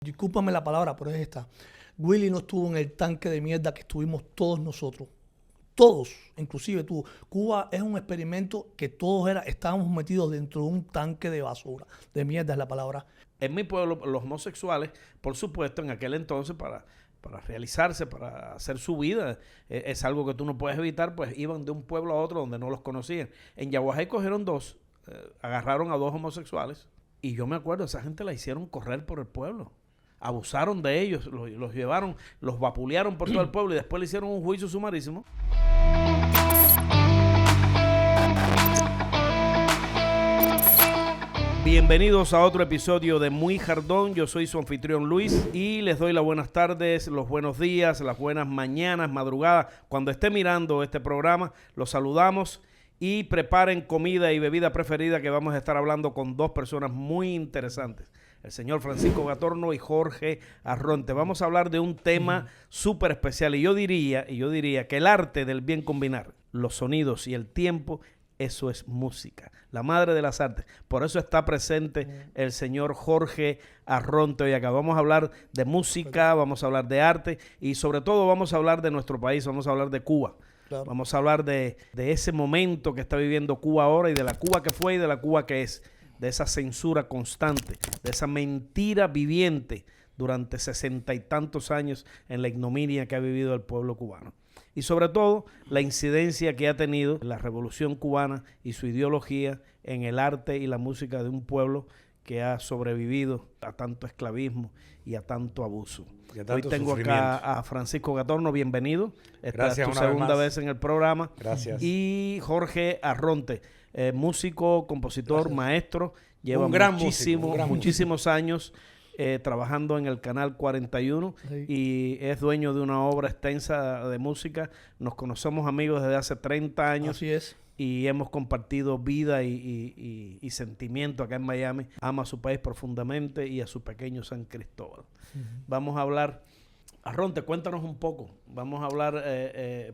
discúlpame la palabra, pero es esta. Willy no estuvo en el tanque de mierda que estuvimos todos nosotros. Todos, inclusive tú. Cuba es un experimento que todos estábamos metidos dentro de un tanque de basura. De mierda es la palabra. En mi pueblo, los homosexuales, por supuesto, en aquel entonces, para realizarse, para hacer su vida, es algo que tú no puedes evitar, pues iban de un pueblo a otro donde no los conocían. En Yaguajay cogieron dos, agarraron a dos homosexuales, y yo me acuerdo, esa gente la hicieron correr por el pueblo. Abusaron de ellos, los llevaron, los vapulearon por todo el pueblo y después le hicieron un juicio sumarísimo. Bienvenidos a otro episodio de Muy Jardón. Yo soy su anfitrión Luis y les doy las buenas tardes, los buenos días, las buenas mañanas, madrugadas. Cuando esté mirando este programa, los saludamos y preparen comida y bebida preferida, que vamos a estar hablando con dos personas muy interesantes. El señor Francisco Gatorno y Jorge Arronte. Vamos a hablar de un tema súper especial y yo diría que el arte del bien combinar los sonidos y el tiempo, eso es música, la madre de las artes. Por eso está presente el señor Jorge Arronte hoy acá. Vamos a hablar de música, vamos a hablar de arte y sobre todo vamos a hablar de nuestro país, vamos a hablar de Cuba. Claro. Vamos a hablar de ese momento que está viviendo Cuba ahora y de la Cuba que fue y de la Cuba que es. De esa censura constante, de esa mentira viviente durante 60 y tantos años en la ignominia que ha vivido el pueblo cubano. Y sobre todo, la incidencia que ha tenido la Revolución Cubana y su ideología en el arte y la música de un pueblo que ha sobrevivido a tanto esclavismo y a tanto abuso. Hoy tengo acá a Francisco Gatorno, bienvenido. Esta es tu segunda vez en el programa. Gracias. Y Jorge Arronte, músico, compositor, gracias, maestro. Lleva muchísimos años trabajando en el Canal 41 sí, y es dueño de una obra extensa de música. Nos conocemos amigos desde hace 30 años. Así es. Y hemos compartido vida y sentimiento acá en Miami. Ama a su país profundamente y a su pequeño San Cristóbal. Vamos a hablar, Arronte, cuéntanos un poco. Vamos a hablar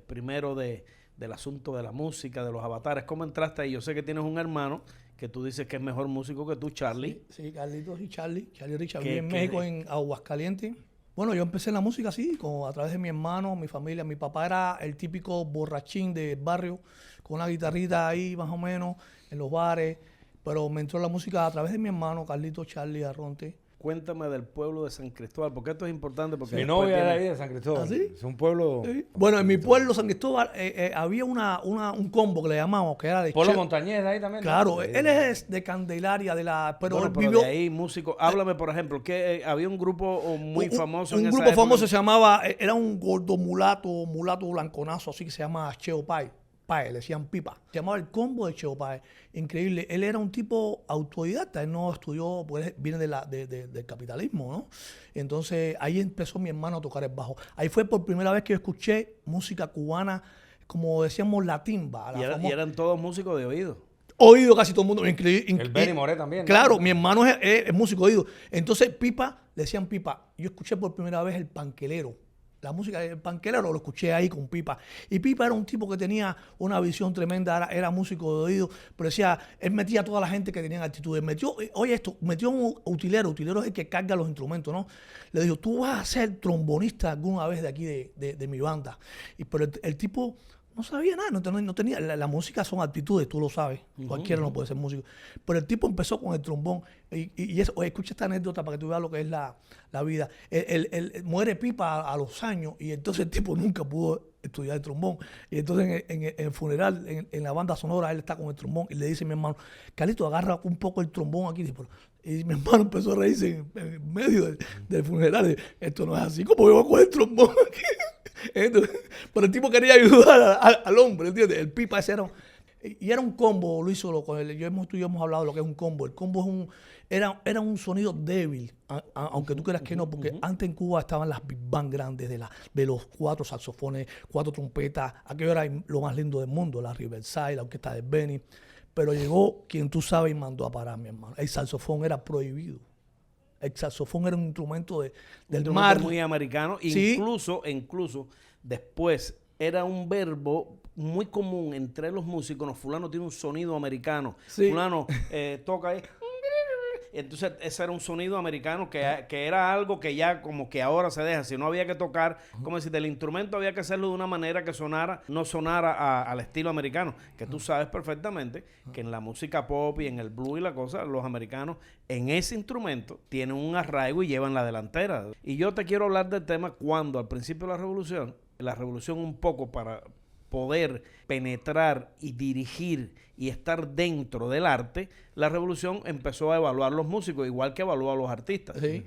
primero del asunto de la música, de los avatares. ¿Cómo entraste ahí? Yo sé que tienes un hermano que tú dices que es mejor músico que tú, Charlie. Sí, Carlitos y Charlie Richard. Viví en México, en Aguascalientes. Bueno, yo empecé en la música así, a través de mi hermano, mi familia. Mi papá era el típico borrachín del barrio, con una guitarrita ahí más o menos, en los bares. Pero me entró la música a través de mi hermano, Carlitos, Charlie, Arronte. Cuéntame del pueblo de San Cristóbal, porque esto es importante. Porque mi novia era ahí de San Cristóbal. ¿Ah, sí? Es un pueblo... Sí. Bueno, en mi pueblo, San Cristóbal, había un combo que le llamamos, que era de... Polo Montañés de ahí también. Claro, ¿no? él es de Candelaria, pero bueno, él pero vivió... de ahí, músico. Háblame, por ejemplo, que había un grupo muy famoso en esa época. Un grupo famoso se llamaba, era un gordo mulato blanconazo, así que se llama Cheo Páez, le decían Pipa. Se llamaba el combo de Cheo Páez. Increíble. Él era un tipo autodidacta. Él no estudió, pues viene del capitalismo, ¿no? Entonces, ahí empezó mi hermano a tocar el bajo. Ahí fue por primera vez que yo escuché música cubana, como decíamos, la timba. Y eran todos músicos de oído. Oído casi todo el mundo. El Benny Moré también, ¿no? Claro, mi hermano es músico de oído. Entonces, Pipa, le decían Pipa. Yo escuché por primera vez el panquelero. La música del panquelero lo escuché ahí con Pipa. Y Pipa era un tipo que tenía una visión tremenda, era músico de oído, pero decía, él metía a toda la gente que tenía actitudes. Metió un utilero. Utilero es el que carga los instrumentos, ¿no? Le dijo, tú vas a ser trombonista alguna vez de aquí de mi banda. Pero el tipo no sabía nada, no tenía. La música son actitudes, tú lo sabes. Cualquiera no puede ser músico. Pero el tipo empezó con el trombón. Y eso, oye, escucha esta anécdota para que tú veas lo que es la vida. Muere Pipa a los años y entonces el tipo nunca pudo estudiar el trombón. Y entonces en el funeral, en la banda sonora, él está con el trombón y le dice a mi hermano, Carlito, agarra un poco el trombón aquí. Y mi hermano empezó a reírse en medio del funeral. Esto no es así, como yo voy a coger el trombón aquí. Entonces, pero el tipo quería ayudar al hombre, ¿entiendes? El Pipa ese era un combo, Luis, solo con él. Tú y yo hemos hablado de lo que es un combo. El combo era un sonido débil, aunque tú creas que no, porque antes en Cuba estaban las big band grandes de los 4 saxofones, 4 trompetas. Aquello era lo más lindo del mundo, la Riverside, la orquesta de Benny. Pero llegó quien tú sabes y mandó a parar, mi hermano. El saxofón era prohibido. El saxofón era un instrumento del mar. Muy americano. ¿Sí? Incluso después era un verbo muy común entre los músicos. Fulano tiene un sonido americano. Sí. Fulano toca ahí. Entonces ese era un sonido americano que era algo que ya como que ahora se deja. Si no había que tocar, como decir, el instrumento había que hacerlo de una manera que no sonara al estilo americano. Que tú sabes perfectamente que en la música pop y en el blues y la cosa, los americanos en ese instrumento tienen un arraigo y llevan la delantera. Y yo te quiero hablar del tema cuando al principio de la revolución un poco para poder penetrar y dirigir y estar dentro del arte, la revolución empezó a evaluar los músicos, igual que evaluó a los artistas. Sí.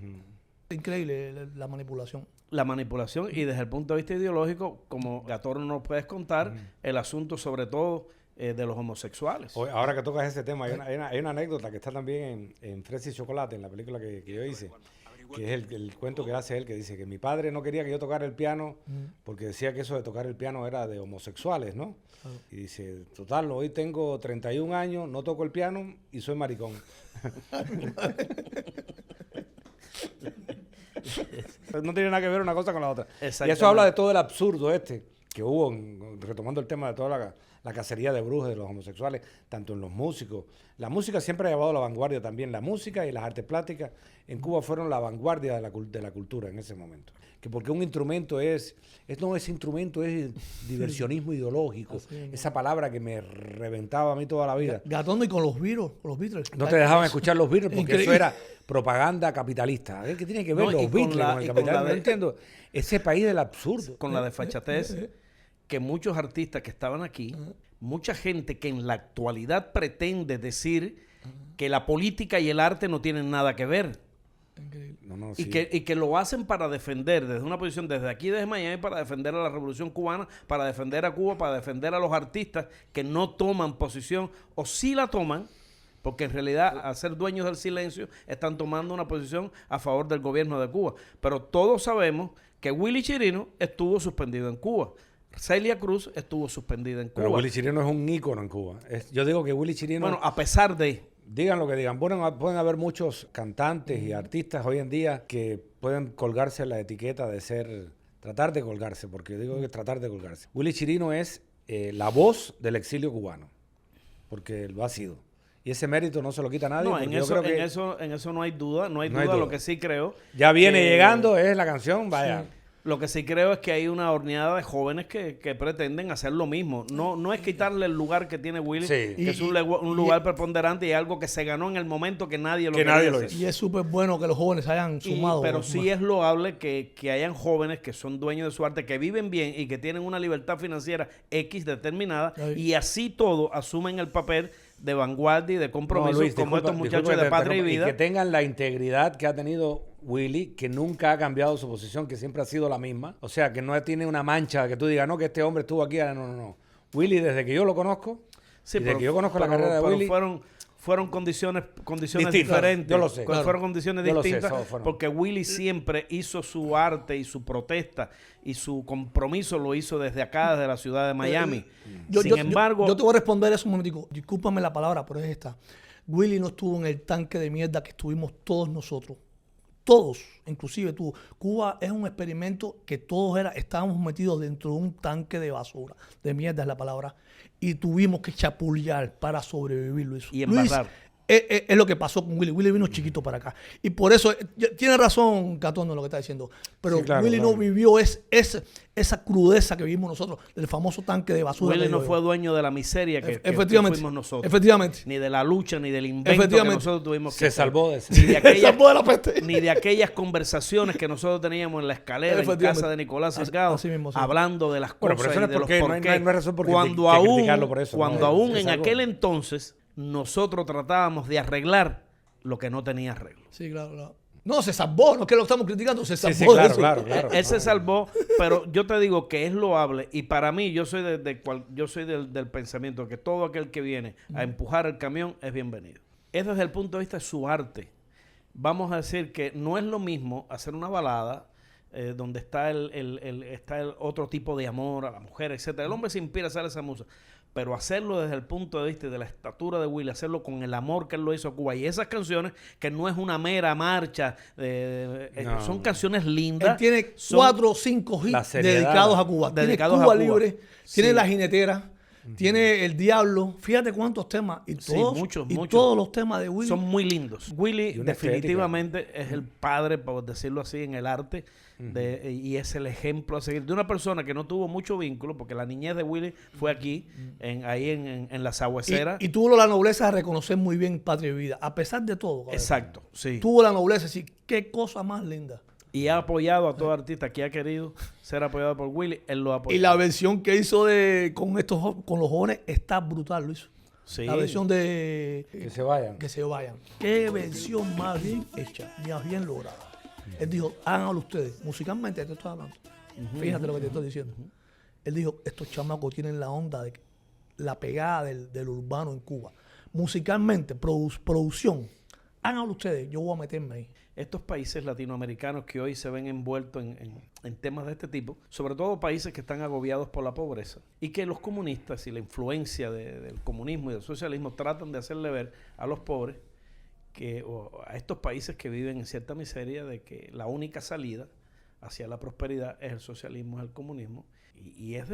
Increíble la manipulación. La manipulación y desde el punto de vista ideológico, como Gatorno nos puedes contar, el asunto sobre todo de los homosexuales. Ahora que tocas ese tema, hay una anécdota que está también en Fresa y Chocolate, en la película que yo hice, que es el cuento que hace él, que dice que mi padre no quería que yo tocara el piano porque decía que eso de tocar el piano era de homosexuales, ¿no? Y dice, total, hoy tengo 31 años, no toco el piano y soy maricón. No tiene nada que ver una cosa con la otra. Y eso habla de todo el absurdo que hubo, retomando el tema de toda la cacería de brujas de los homosexuales, tanto en los músicos. La música siempre ha llevado a la vanguardia también. La música y las artes plásticas en Cuba fueron la vanguardia de la cultura en ese momento. Que porque un instrumento ese instrumento es diversionismo ideológico. Esa palabra que me reventaba a mí toda la vida. Gatorno y con los Beatles. No te dejaban escuchar los Beatles porque eso era propaganda capitalista. ¿Qué tiene que ver los Beatles con el capitalismo? No entiendo. Ese país del absurdo. Con la desfachatez que muchos artistas que estaban aquí, mucha gente que en la actualidad pretende decir que la política y el arte no tienen nada que ver. Y que lo hacen para defender desde una posición, desde aquí, desde Miami, para defender a la revolución cubana, para defender a Cuba, para defender a los artistas que no toman posición, o sí la toman, porque en realidad al ser dueños del silencio están tomando una posición a favor del gobierno de Cuba. Pero todos sabemos que Willy Chirino estuvo suspendido en Cuba. Celia Cruz estuvo suspendida en Cuba. Pero Willy Chirino es un ícono en Cuba. Yo digo que Willy Chirino... Bueno, a pesar de... Digan lo que digan. Pueden haber muchos cantantes y artistas hoy en día que pueden colgarse la etiqueta de tratar de colgarse, porque digo que tratar de colgarse. Willy Chirino es la voz del exilio cubano, porque lo ha sido. Y ese mérito no se lo quita a nadie. No, en eso no hay duda, no hay duda. Lo que sí creo... Ya viene llegando, es la canción, vaya... Sí. Lo que sí creo es que hay una horneada de jóvenes que pretenden hacer lo mismo. No es quitarle el lugar que tiene Willy, que es un lugar preponderante y algo que se ganó en el momento que nadie lo hizo. Y es súper bueno que los jóvenes hayan sumado. Pero sí es loable que hayan jóvenes que son dueños de su arte, que viven bien y que tienen una libertad financiera X determinada, y así todo asumen el papel de vanguardia y de compromiso, Luis, como estos muchachos de Patria y Vida. Y que tengan la integridad que ha tenido Willy, que nunca ha cambiado su posición, que siempre ha sido la misma. O sea, que no tiene una mancha que tú digas, no, que este hombre estuvo aquí. No. Willy, desde que yo lo conozco, desde que yo conozco la carrera de Willy... Fueron condiciones diferentes. Yo lo sé. Claro. Fueron condiciones distintas sé, porque Willy siempre hizo su arte y su protesta y su compromiso lo hizo desde acá, desde la ciudad de Miami. Sin embargo... Yo te voy a responder eso un momentico. Discúlpame la palabra, pero es esta. Willy no estuvo en el tanque de mierda que estuvimos todos nosotros. Todos, inclusive tú. Cuba es un experimento que todos estábamos metidos dentro de un tanque de basura. De mierda es la palabra. Y tuvimos que chapullar para sobrevivir, Luis. Y embarrar. Es lo que pasó con Willy. Willy vino chiquito para acá. Y por eso, tiene razón Gatorno en lo que está diciendo. Pero sí, claro, Willy no vivió esa crudeza que vivimos nosotros, del famoso tanque de basura. Willy no fue dueño de la miseria que fuimos nosotros. Efectivamente. Ni de la lucha, ni del invento que nosotros tuvimos que hacer. Salvó de eso. Se salvó de la peste. Ni de aquellas conversaciones que nosotros teníamos en la escalera en casa de Nicolás Salgado, hablando de las cosas y de los porqués. No hay razón por qué criticarlo por eso. Cuando aún en aquel entonces nosotros tratábamos de arreglar lo que no tenía arreglo. Sí, claro. No, se salvó, no es que lo estamos criticando, se salvó. Sí, claro. Él se salvó, pero yo te digo que es loable y para mí yo soy del pensamiento que todo aquel que viene a empujar el camión es bienvenido. Es desde el punto de vista de su arte. Vamos a decir que no es lo mismo hacer una balada donde está el otro tipo de amor a la mujer, etcétera. El hombre se inspira a hacer esa música. Pero hacerlo desde el punto de vista de la estatura de Willy, hacerlo con el amor que él lo hizo a Cuba. Y esas canciones, que no es una mera marcha, son canciones lindas. Él tiene 4 o 5 hits dedicados a Cuba. Tiene Cuba Libre, tiene La Jinetera, Tiene El Diablo. Fíjate cuántos temas. Y todos, muchos. todos los temas de Willie son muy lindos. Willie una definitivamente es el padre, por decirlo así, en el arte. Y es el ejemplo a seguir de una persona que no tuvo mucho vínculo, porque la niñez de Willie fue aquí, ahí en la Sagüecera. Y tuvo la nobleza de reconocer muy bien Patria y Vida, a pesar de todo. Exacto, sí. Tuvo la nobleza de decir, qué cosa más linda. Y ha apoyado a todo artista que ha querido ser apoyado por Willie, él lo ha apoyado. Y la versión que hizo con los jóvenes está brutal, Luis. Sí. La versión de Que se vayan. Que se vayan. Qué versión más bien hecha, más bien lograda. Él dijo, háganlo ustedes. Musicalmente te estoy hablando. Fíjate lo que te estoy diciendo. Él dijo, estos chamacos tienen la onda de la pegada del urbano en Cuba. Musicalmente, producción, háganlo ustedes, yo voy a meterme ahí. Estos países latinoamericanos que hoy se ven envueltos en temas de este tipo, sobre todo países que están agobiados por la pobreza, y que los comunistas y la influencia del comunismo y del socialismo tratan de hacerle ver a los pobres, o a estos países que viven en cierta miseria, de que la única salida hacia la prosperidad es el socialismo, es el comunismo, y es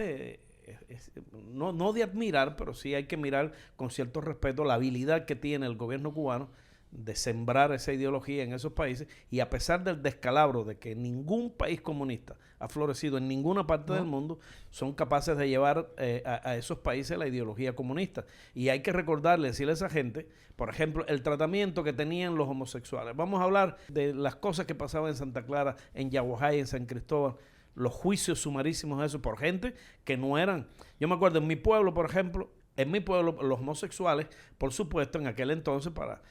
no de admirar, pero sí hay que mirar con cierto respeto la habilidad que tiene el gobierno cubano de sembrar esa ideología en esos países, y a pesar del descalabro de que ningún país comunista ha florecido en ninguna parte del mundo, son capaces de llevar a esos países la ideología comunista. Y hay que recordarle, decirle a esa gente, por ejemplo, el tratamiento que tenían los homosexuales. Vamos a hablar de las cosas que pasaban en Santa Clara, en Yaguajay, en San Cristóbal, los juicios sumarísimos esos por gente que no eran. Yo me acuerdo en mi pueblo, por ejemplo, los homosexuales, por supuesto, en aquel entonces, para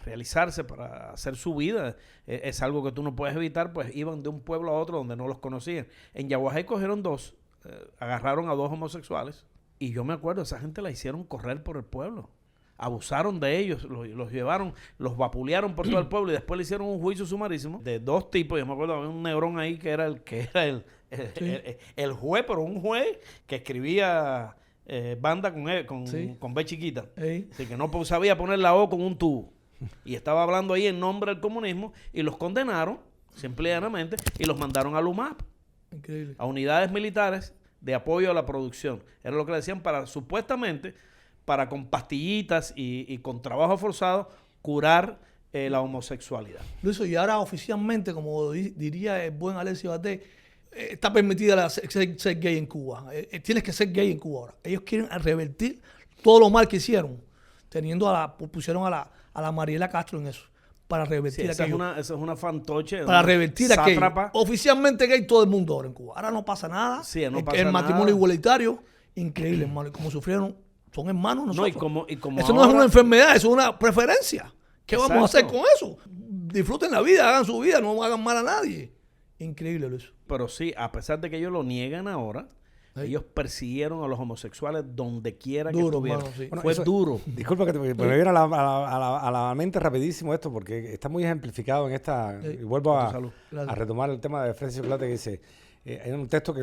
realizarse, para hacer su vida, es algo que tú no puedes evitar, pues iban de un pueblo a otro donde no los conocían. En Yaguajay cogieron agarraron a 2 homosexuales, y yo me acuerdo, esa gente la hicieron correr por el pueblo. Abusaron de ellos, los llevaron, los vapulearon por todo el pueblo, y después le hicieron un juicio sumarísimo de 2 tipos. Yo me acuerdo, había un negrón ahí que era el juez, pero un juez que escribía banda con B chiquita. Así que no sabía poner la O con un tubo. Y estaba hablando ahí en nombre del comunismo, y los condenaron simplemente y los mandaron al UMAP. Increíble. A unidades militares de apoyo a la producción. Era lo que le decían supuestamente para con pastillitas y con trabajo forzado curar la homosexualidad. Luis, y ahora oficialmente, como diría el buen Alexis Valdés, está permitida ser gay en Cuba. Tienes que ser gay en Cuba ahora. Ellos quieren revertir todo lo mal que hicieron, pusieron a la Mariela Castro en eso, para revertir aquello. Esa es una fantoche. Para revertir aquello. Oficialmente gay todo el mundo ahora en Cuba. Ahora no pasa nada. Sí, no pasa el nada. matrimonio igualitario, increíble, hermano. Y como sufrieron, son hermanos nosotros. Como eso ahora, no es una enfermedad, eso es una preferencia. ¿Qué exacto. vamos a hacer con eso? Disfruten la vida, hagan su vida, no hagan mal a nadie. Increíble, Luis. Pero sí, a pesar de que ellos lo niegan ahora, ellos persiguieron a los homosexuales donde quiera que estuvieran. Mano, sí. Bueno, fue duro. Disculpa que me viene a la mente rapidísimo esto, porque está muy ejemplificado en esta... Y vuelvo a retomar el tema de Frecio Plata, que dice... hay un texto que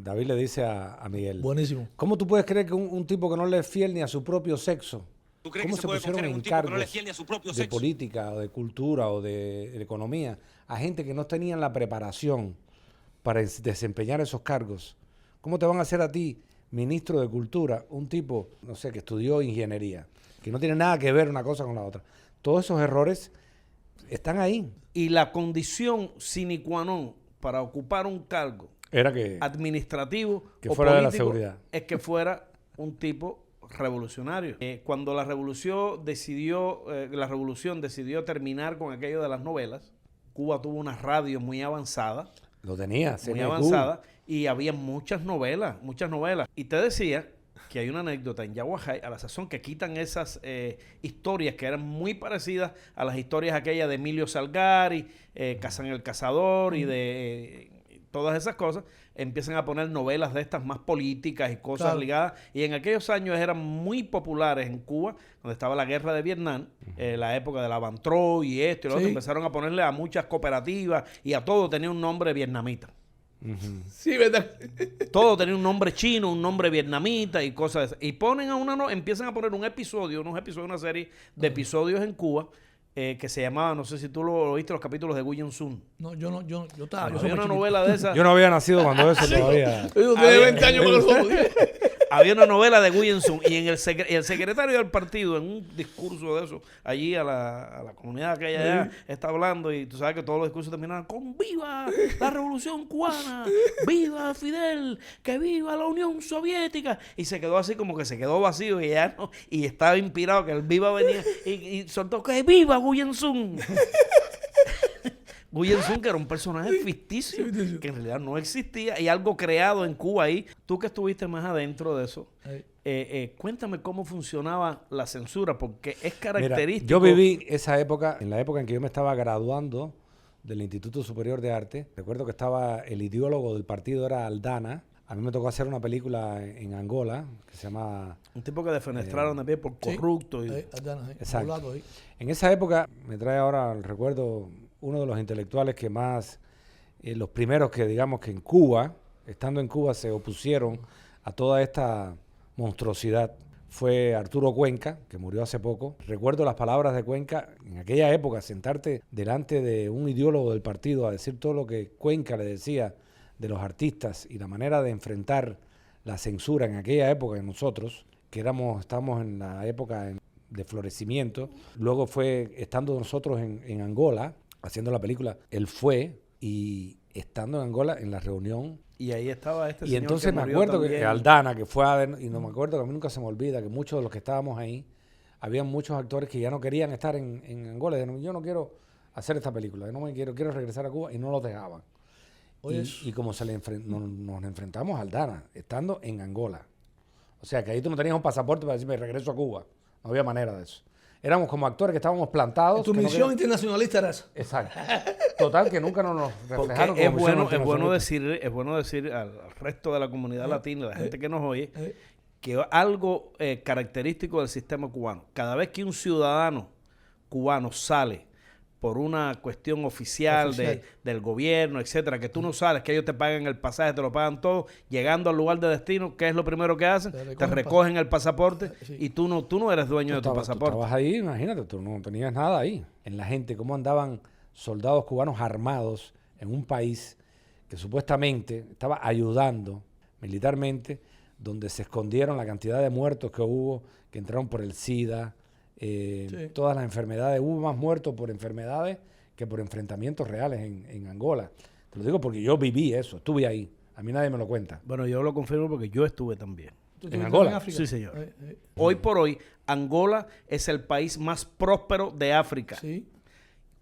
David le dice a Miguel. Buenísimo. ¿Cómo tú puedes creer que un tipo que no le es fiel ni a su propio sexo, cómo se pusieron en cargos de política o de cultura o de economía a gente que no tenían la preparación para desempeñar esos cargos? ¿Cómo te van a hacer a ti, ministro de Cultura, un tipo, no sé, que estudió ingeniería, que no tiene nada que ver una cosa con la otra? Todos esos errores están ahí. Y la condición sine qua non para ocupar un cargo era que administrativo que o fuera político, de la seguridad, es que fuera un tipo revolucionario. Cuando la revolución decidió terminar con aquello de las novelas, Cuba tuvo una radio muy avanzada. Lo tenía, muy avanzada, y había muchas novelas. Y te decía que hay una anécdota en Yaguajay, a la sazón, que quitan esas historias que eran muy parecidas a las historias aquellas de Emilio Salgari, Cazán el Cazador y de todas esas cosas. Empiezan a poner novelas de estas más políticas y cosas ligadas. Y en aquellos años eran muy populares en Cuba, donde estaba la guerra de Vietnam, la época de la Bantró y esto y lo otro. Empezaron a ponerle a muchas cooperativas y a todo tenía un nombre vietnamita. Sí, ¿verdad? Todo tenía un nombre chino, un nombre vietnamita y cosas de esas. Y ponen empiezan a poner unos episodios, una serie de episodios en Cuba que se llamaba, no sé si tú lo viste, los capítulos de Guyon Sun. No, yo había una novela de esa. Yo no había nacido cuando eso todavía. Yo tenía 20 años con nosotros. Había una novela de Nguyen Xuan y el secretario del partido, en un discurso de eso, allí a la comunidad que ella allá está hablando, y tú sabes que todos los discursos terminaban con ¡viva la revolución cubana! ¡Viva Fidel! ¡Que viva la Unión Soviética! Y se quedó así como que se quedó vacío y ya no, y estaba inspirado que el viva venía y soltó que ¡viva Nguyen Xuan! Nguyen Xuan, que era un personaje ficticio, que en realidad no existía, y algo creado en Cuba ahí. Tú que estuviste más adentro de eso, cuéntame cómo funcionaba la censura, porque es característico. Mira, yo viví esa época, en la época en que yo me estaba graduando del Instituto Superior de Arte. Recuerdo que estaba el ideólogo del partido, era Aldana. A mí me tocó hacer una película en Angola que se llama... Un tipo que defenestraron también por corrupto. Aldana, exacto. En esa época, me trae ahora el recuerdo, uno de los intelectuales que más, los primeros que digamos que en Cuba, estando en Cuba, se opusieron a toda esta monstruosidad, fue Arturo Cuenca, que murió hace poco. Recuerdo las palabras de Cuenca, en aquella época, sentarte delante de un ideólogo del partido a decir todo lo que Cuenca le decía de los artistas y la manera de enfrentar la censura en aquella época en nosotros, que estábamos en la época de florecimiento. Luego fue, estando nosotros en Angola, haciendo la película, él fue, y estando en Angola, en la reunión... Y ahí estaba y entonces me acuerdo que Aldana, que fue y no me acuerdo, que a mí nunca se me olvida, que muchos de los que estábamos ahí, había muchos actores que ya no querían estar en Angola. Yo no quiero hacer esta película, yo no me quiero regresar a Cuba, y no los dejaban. Y como nos enfrentamos a Aldana, estando en Angola. O sea, que ahí tú no tenías un pasaporte para decirme regreso a Cuba. No había manera de eso. Éramos como actores que estábamos plantados. Tu misión internacionalista era esa. Exacto. Total, que nunca nos reflejaron como es bueno decir al resto de la comunidad latina, la gente que nos oye, que algo característico del sistema cubano. Cada vez que un ciudadano cubano sale por una cuestión oficial. Del gobierno, etcétera, que tú no sales, que ellos te pagan el pasaje, te lo pagan todo, llegando al lugar de destino, ¿qué es lo primero que hacen? Te recogen el pasaporte y tú no eres dueño de tu pasaporte. Tú estabas ahí, imagínate, tú no tenías nada ahí. En la gente, cómo andaban soldados cubanos armados en un país que supuestamente estaba ayudando militarmente, donde se escondieron la cantidad de muertos que hubo, que entraron por el SIDA, todas las enfermedades. Hubo más muertos por enfermedades que por enfrentamientos reales en Angola. Te lo digo porque yo viví eso, estuve ahí. A mí nadie me lo cuenta. Bueno, yo lo confirmo porque yo estuve también. ¿En Angola? En África? Sí, señor. Hoy por hoy, Angola es el país más próspero de África. Sí.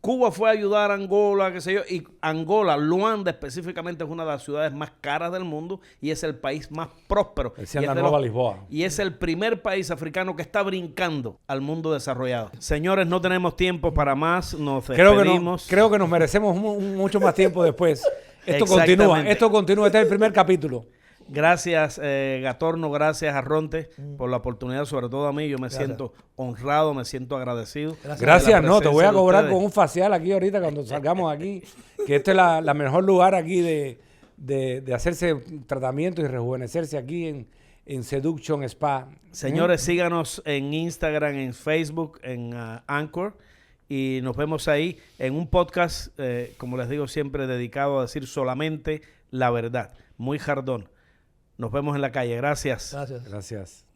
Cuba fue a ayudar a Angola, qué sé yo, y Angola, Luanda específicamente, es una de las ciudades más caras del mundo y es el país más próspero. Decían la nueva Lisboa. Y es el primer país africano que está brincando al mundo desarrollado. Señores, no tenemos tiempo para más, nos despedimos. Creo que nos merecemos mucho más tiempo después. Esto continúa, este es el primer capítulo. Gracias, Gatorno, gracias, Arronte, por la oportunidad, sobre todo a mí. Yo me siento honrado, me siento agradecido. Gracias, no, te voy a cobrar con un facial aquí ahorita cuando salgamos aquí, que este es la mejor lugar aquí de hacerse tratamiento y rejuvenecerse aquí en Seduction Spa. Señores, síganos en Instagram, en Facebook, en Anchor, y nos vemos ahí en un podcast, como les digo siempre, dedicado a decir solamente la verdad. Muy Jardón. Nos vemos en la calle. Gracias. Gracias.